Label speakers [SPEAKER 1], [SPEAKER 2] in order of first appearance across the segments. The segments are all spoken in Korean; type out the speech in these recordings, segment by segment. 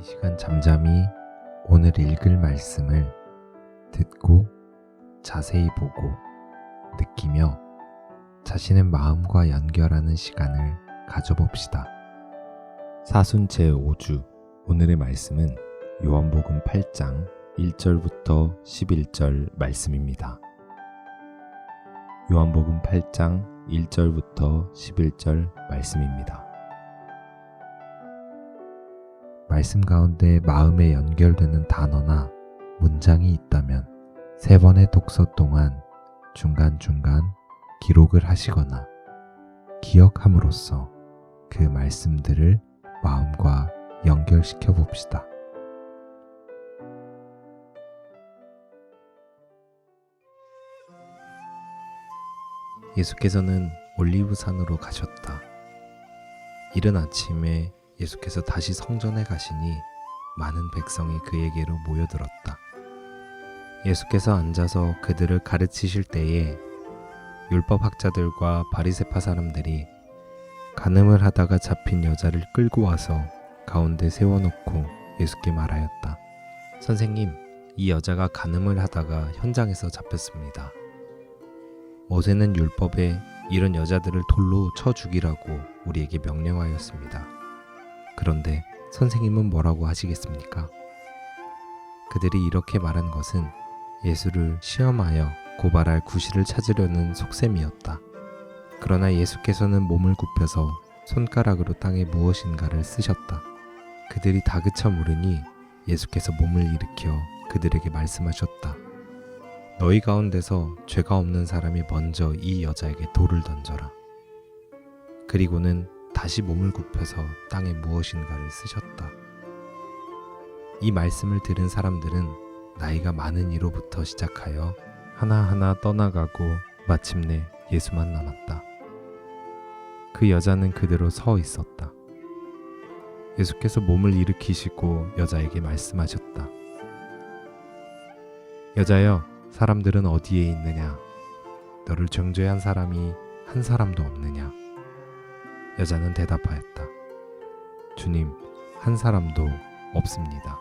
[SPEAKER 1] 이 시간 잠잠히 오늘 읽을 말씀을 듣고 자세히 보고 느끼며 자신의 마음과 연결하는 시간을 가져봅시다. 사순 제5주 오늘의 말씀은 요한복음 8장 1절부터 11절 말씀입니다. 요한복음 8장 1절부터 11절 말씀입니다. 말씀 가운데 마음에 연결되는 단어나 문장이 있다면 3번의 독서 동안 중간중간 기록을 하시거나 기억함으로써 그 말씀들을 마음과 연결시켜 봅시다. 예수께서는 올리브산으로 가셨다. 이른 아침에 예수께서 다시 성전에 가시니 많은 백성이 그에게로 모여들었다. 예수께서 앉아서 그들을 가르치실 때에 율법학자들과 바리새파 사람들이 간음을 하다가 잡힌 여자를 끌고 와서 가운데 세워놓고 예수께 말하였다. 선생님, 이 여자가 간음을 하다가 현장에서 잡혔습니다. 모세는 율법에 이런 여자들을 돌로 쳐 죽이라고 우리에게 명령하였습니다. 그런데 선생님은 뭐라고 하시겠습니까? 그들이 이렇게 말한 것은 예수를 시험하여 고발할 구실을 찾으려는 속셈이었다. 그러나 예수께서는 몸을 굽혀서 손가락으로 땅에 무엇인가를 쓰셨다. 그들이 다그쳐 물으니 예수께서 몸을 일으켜 그들에게 말씀하셨다. 너희 가운데서 죄가 없는 사람이 먼저 이 여자에게 돌을 던져라. 그리고는 다시 몸을 굽혀서 땅에 무엇인가를 쓰셨다. 이 말씀을 들은 사람들은 나이가 많은 이로부터 시작하여 하나하나 떠나가고 마침내 예수만 남았다. 그 여자는 그대로 서 있었다. 예수께서 몸을 일으키시고 여자에게 말씀하셨다. 여자여, 사람들은 어디에 있느냐? 너를 정죄한 사람이 한 사람도 없느냐? 여자는 대답하였다. 주님, 한 사람도 없습니다.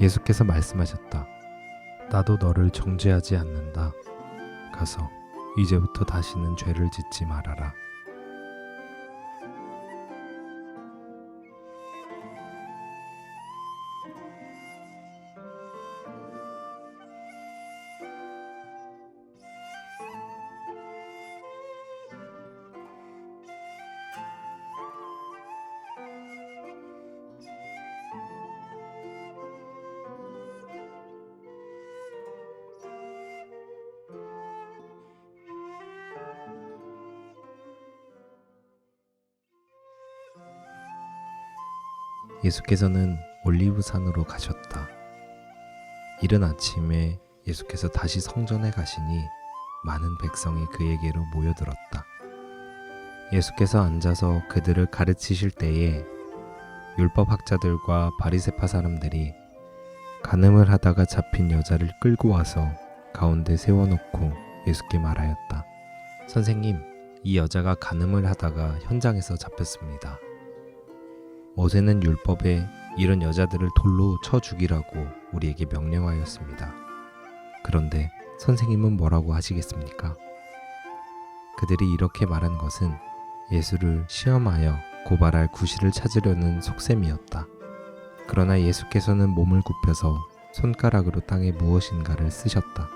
[SPEAKER 1] 예수께서 말씀하셨다. 나도 너를 정죄하지 않는다. 가서 이제부터 다시는 죄를 짓지 말아라. 예수께서는 올리브산으로 가셨다. 이른 아침에 예수께서 다시 성전에 가시니 많은 백성이 그에게로 모여들었다. 예수께서 앉아서 그들을 가르치실 때에 율법학자들과 바리새파 사람들이 간음을 하다가 잡힌 여자를 끌고 와서 가운데 세워놓고 예수께 말하였다. 선생님, 이 여자가 간음을 하다가 현장에서 잡혔습니다. 모세는 율법에 이런 여자들을 돌로 쳐 죽이라고 우리에게 명령하였습니다. 그런데 선생님은 뭐라고 하시겠습니까? 그들이 이렇게 말한 것은 예수를 시험하여 고발할 구실을 찾으려는 속셈이었다. 그러나 예수께서는 몸을 굽혀서 손가락으로 땅에 무엇인가를 쓰셨다.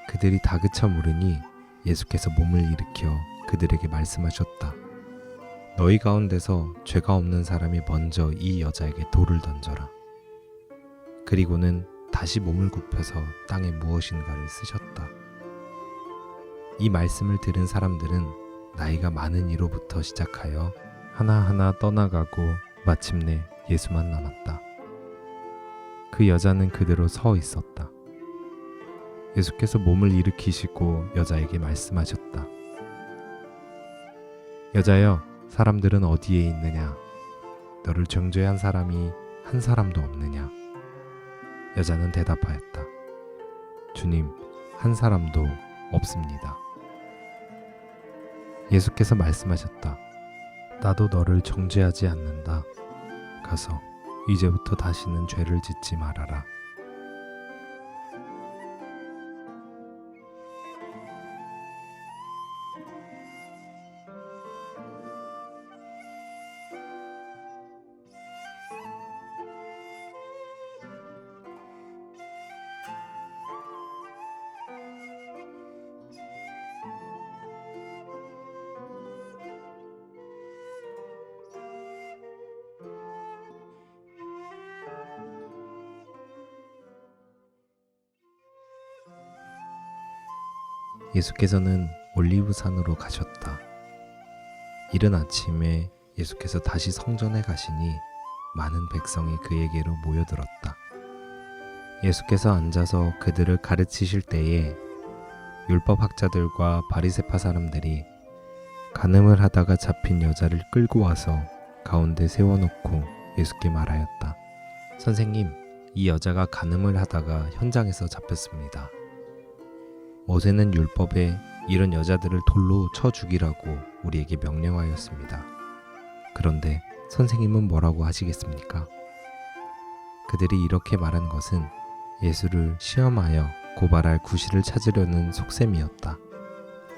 [SPEAKER 1] 그들이 다그쳐 물으니 예수께서 몸을 일으켜 그들에게 말씀하셨다. 너희 가운데서 죄가 없는 사람이 먼저 이 여자에게 돌을 던져라. 그리고는 다시 몸을 굽혀서 땅에 무엇인가를 쓰셨다. 이 말씀을 들은 사람들은 나이가 많은 이로부터 시작하여 하나하나 떠나가고 마침내 예수만 남았다. 그 여자는 그대로 서 있었다. 예수께서 몸을 일으키시고 여자에게 말씀하셨다. 여자여, 사람들은 어디에 있느냐? 너를 정죄한 사람이 한 사람도 없느냐? 여자는 대답하였다. 주님, 한 사람도 없습니다. 예수께서 말씀하셨다. 나도 너를 정죄하지 않는다. 가서 이제부터 다시는 죄를 짓지 말아라. 예수께서는 올리브산으로 가셨다. 이른 아침에 예수께서 다시 성전에 가시니 많은 백성이 그에게로 모여들었다. 예수께서 앉아서 그들을 가르치실 때에 율법학자들과 바리새파 사람들이 간음을 하다가 잡힌 여자를 끌고 와서 가운데 세워놓고 예수께 말하였다. 선생님, 이 여자가 간음을 하다가 현장에서 잡혔습니다. 모세는 율법에 이런 여자들을 돌로 쳐 죽이라고 우리에게 명령하였습니다. 그런데 선생님은 뭐라고 하시겠습니까? 그들이 이렇게 말한 것은 예수를 시험하여 고발할 구실을 찾으려는 속셈이었다.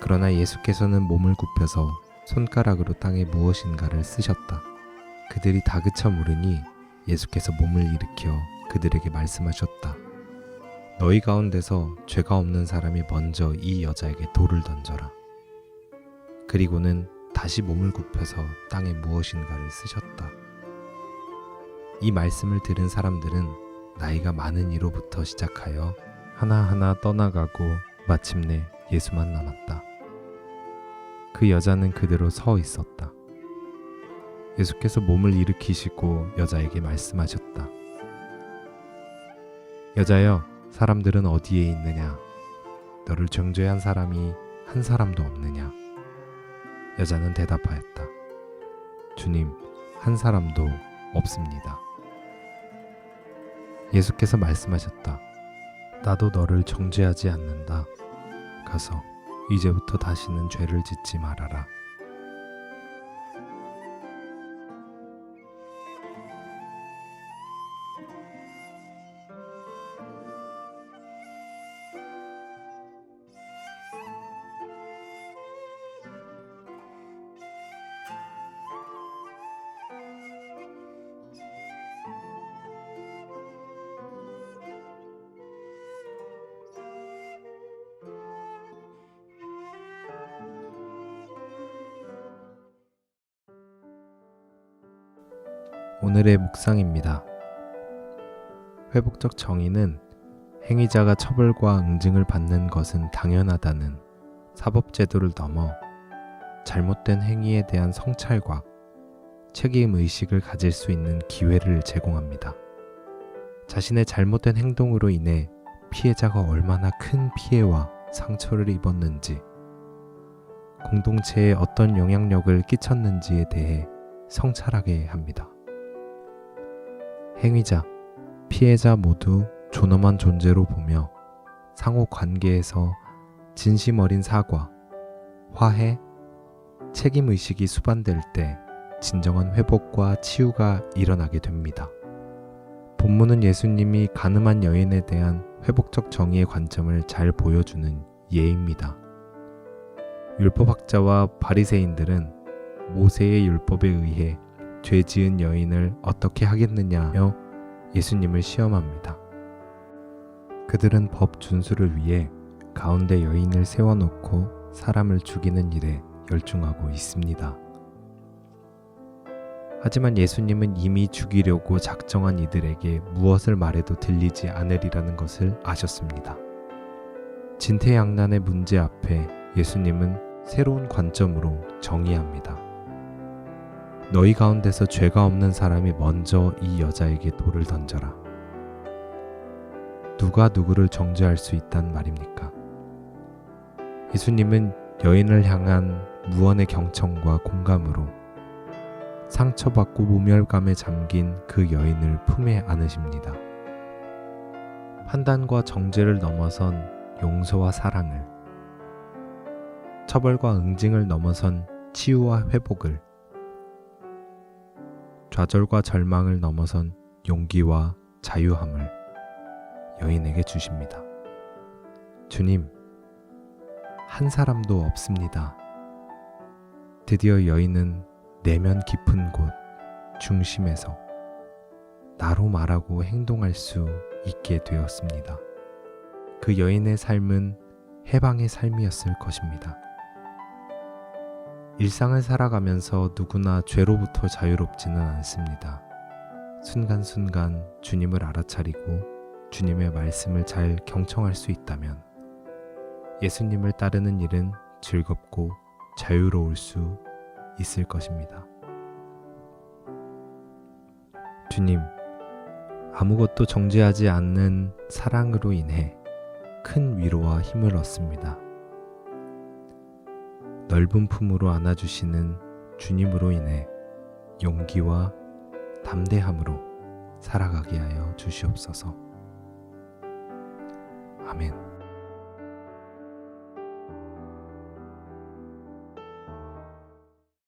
[SPEAKER 1] 그러나 예수께서는 몸을 굽혀서 손가락으로 땅에 무엇인가를 쓰셨다. 그들이 다그쳐 물으니 예수께서 몸을 일으켜 그들에게 말씀하셨다. 너희 가운데서 죄가 없는 사람이 먼저 이 여자에게 돌을 던져라. 그리고는 다시 몸을 굽혀서 땅에 무엇인가를 쓰셨다. 이 말씀을 들은 사람들은 나이가 많은 이로부터 시작하여 하나하나 떠나가고 마침내 예수만 남았다. 그 여자는 그대로 서 있었다. 예수께서 몸을 일으키시고 여자에게 말씀하셨다. 여자여, 사람들은 어디에 있느냐? 너를 정죄한 사람이 한 사람도 없느냐? 여자는 대답하였다. 주님, 한 사람도 없습니다. 예수께서 말씀하셨다. 나도 너를 정죄하지 않는다. 가서 이제부터 다시는 죄를 짓지 말아라. 오늘의 묵상입니다. 회복적 정의는 행위자가 처벌과 응징을 받는 것은 당연하다는 사법제도를 넘어 잘못된 행위에 대한 성찰과 책임의식을 가질 수 있는 기회를 제공합니다. 자신의 잘못된 행동으로 인해 피해자가 얼마나 큰 피해와 상처를 입었는지, 공동체에 어떤 영향력을 끼쳤는지에 대해 성찰하게 합니다. 행위자, 피해자 모두 존엄한 존재로 보며 상호 관계에서 진심 어린 사과, 화해, 책임의식이 수반될 때 진정한 회복과 치유가 일어나게 됩니다. 본문은 예수님이 간음한 여인에 대한 회복적 정의의 관점을 잘 보여주는 예입니다. 율법학자와 바리새인들은 모세의 율법에 의해 죄 지은 여인을 어떻게 하겠느냐며 예수님을 시험합니다. 그들은 법 준수를 위해 가운데 여인을 세워놓고 사람을 죽이는 일에 열중하고 있습니다. 하지만 예수님은 이미 죽이려고 작정한 이들에게 무엇을 말해도 들리지 않으리라는 것을 아셨습니다. 진퇴양난의 문제 앞에 예수님은 새로운 관점으로 정의합니다. 너희 가운데서 죄가 없는 사람이 먼저 이 여자에게 돌을 던져라. 누가 누구를 정죄할 수 있단 말입니까? 예수님은 여인을 향한 무언의 경청과 공감으로 상처받고 모멸감에 잠긴 그 여인을 품에 안으십니다. 판단과 정죄를 넘어선 용서와 사랑을, 처벌과 응징을 넘어선 치유와 회복을, 좌절과 절망을 넘어선 용기와 자유함을 여인에게 주십니다. 주님, 한 사람도 없습니다. 드디어 여인은 내면 깊은 곳 중심에서 나로 말하고 행동할 수 있게 되었습니다. 그 여인의 삶은 해방의 삶이었을 것입니다. 일상을 살아가면서 누구나 죄로부터 자유롭지는 않습니다. 순간순간 주님을 알아차리고 주님의 말씀을 잘 경청할 수 있다면 예수님을 따르는 일은 즐겁고 자유로울 수 있을 것입니다. 주님, 아무것도 정죄하지 않는 사랑으로 인해 큰 위로와 힘을 얻습니다. 넓은 품으로 안아주시는 주님으로 인해 용기와 담대함으로 살아가게 하여 주시옵소서. 아멘.